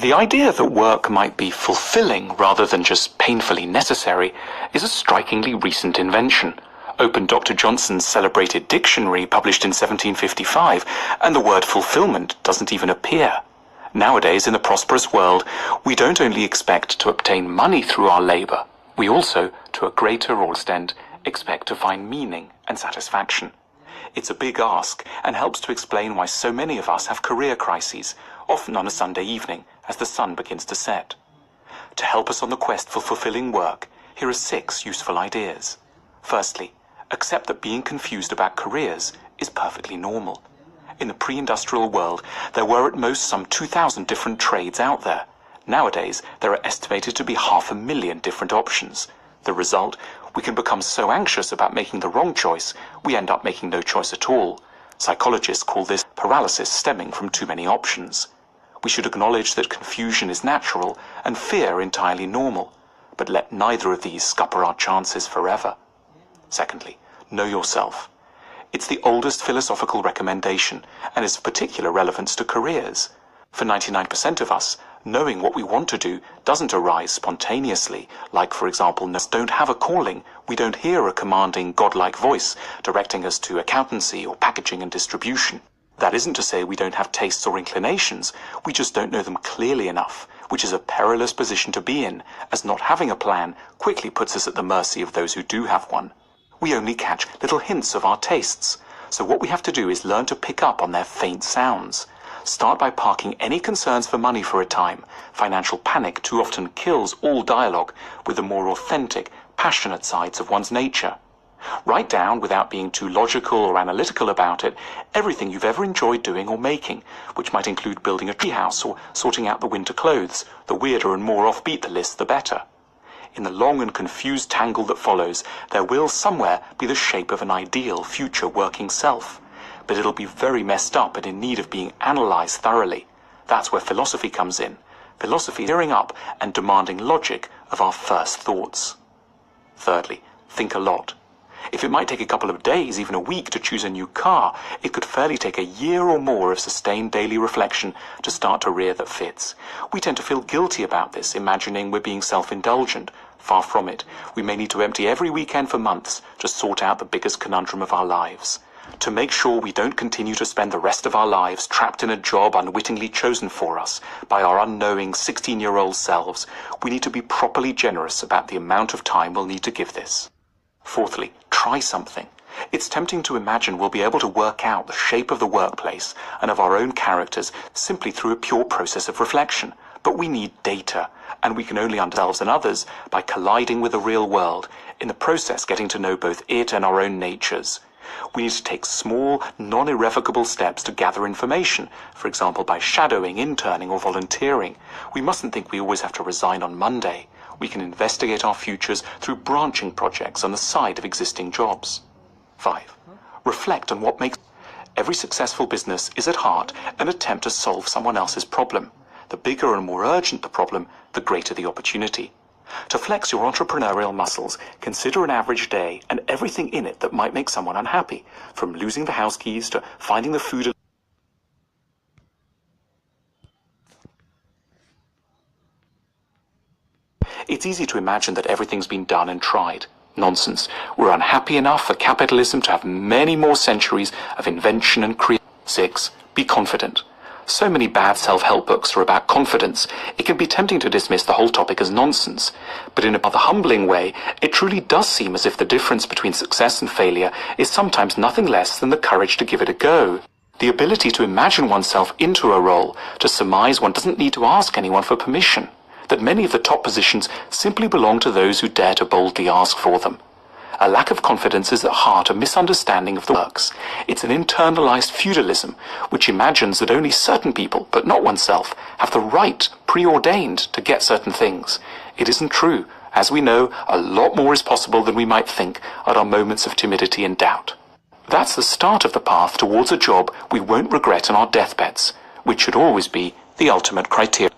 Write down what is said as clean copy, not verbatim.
The idea that work might be fulfilling rather than just painfully necessary is a strikingly recent invention. Open Dr. Johnson's celebrated dictionary published in 1755, and the word fulfillment doesn't even appear. Nowadays, in the prosperous world, we don't only expect to obtain money through our labour, we also, to a greater extent, expect to find meaning and satisfaction. It's a big ask, and helps to explain why so many of us have career crises, often on a Sunday evening, as the sun begins to set. To help us on the quest for fulfilling work, here are 6 useful ideas. Firstly, accept that being confused about careers is perfectly normal. In the pre-industrial world, there were at most some 2,000 different trades out there. Nowadays, there are estimated to be 500,000 different options. The result, we can become so anxious about making the wrong choice, we end up making no choice at all. Psychologists call this paralysis stemming from too many options. We should acknowledge that confusion is natural and fear entirely normal, but let neither of these scupper our chances forever. Secondly, know yourself. It's the oldest philosophical recommendation and is of particular relevance to careers. For 99% of us, knowing what we want to do doesn't arise spontaneously, like, for example, don't have a calling. We don't hear a commanding godlike voice directing us to accountancy or packaging and distribution. That isn't to say we don't have tastes or inclinations, we just don't know them clearly enough, which is a perilous position to be in, as not having a plan quickly puts us at the mercy of those who do have one. We only catch little hints of our tastes, so what we have to do is learn to pick up on their faint sounds. Start by parking any concerns for money for a time. Financial panic too often kills all dialogue with the more authentic, passionate sides of one's nature. Write down, without being too logical or analytical about it, everything you've ever enjoyed doing or making, which might include building a treehouse or sorting out the winter clothes. The weirder and more offbeat the list, the better. In the long and confused tangle that follows, there will somewhere be the shape of an ideal future working self. But it'll be very messed up and in need of being analysed thoroughly. That's where philosophy comes in. Philosophy clearing up and demanding logic of our first thoughts. Thirdly, think a lot. If it might take a couple of days, even a week, to choose a new car, it could fairly take a year or more of sustained daily reflection to start a rear that fits. We tend to feel guilty about this, imagining we're being self-indulgent. Far from it. We may need to empty every weekend for months to sort out the biggest conundrum of our lives. To make sure we don't continue to spend the rest of our lives trapped in a job unwittingly chosen for us by our unknowing 16-year-old selves, we need to be properly generous about the amount of time we'll need to give this. Fourthly, try something. It's tempting to imagine we'll be able to work out the shape of the workplace and of our own characters simply through a pure process of reflection. But we need data, and we can only understand ourselves and others by colliding with the real world, in the process getting to know both it and our own natures. We need to take small, non-irrevocable steps to gather information, for example by shadowing, interning or volunteering. We mustn't think we always have to resign on Monday. We can investigate our futures through branching projects on the side of existing jobs. 5. Reflect on what makes... Every successful business is at heart an attempt to solve someone else's problem. The bigger and more urgent the problem, the greater the opportunity. To flex your entrepreneurial muscles, consider an average day and everything in it that might make someone unhappy, from losing the house keys to finding the food. It's easy to imagine that everything's been done and tried. Nonsense. We're unhappy enough for capitalism to have many more centuries of invention and creation. 6. Be confident. So many bad self-help books are about confidence, it can be tempting to dismiss the whole topic as nonsense. But in a rather humbling way, it truly does seem as if the difference between success and failure is sometimes nothing less than the courage to give it a go. The ability to imagine oneself into a role, to surmise one doesn't need to ask anyone for permission, that many of the top positions simply belong to those who dare to boldly ask for them. A lack of confidence is at heart a misunderstanding of the works. It's an internalized feudalism, which imagines that only certain people, but not oneself, have the right, preordained, to get certain things. It isn't true. As we know, a lot more is possible than we might think at our moments of timidity and doubt. That's the start of the path towards a job we won't regret on our deathbeds, which should always be the ultimate criterion.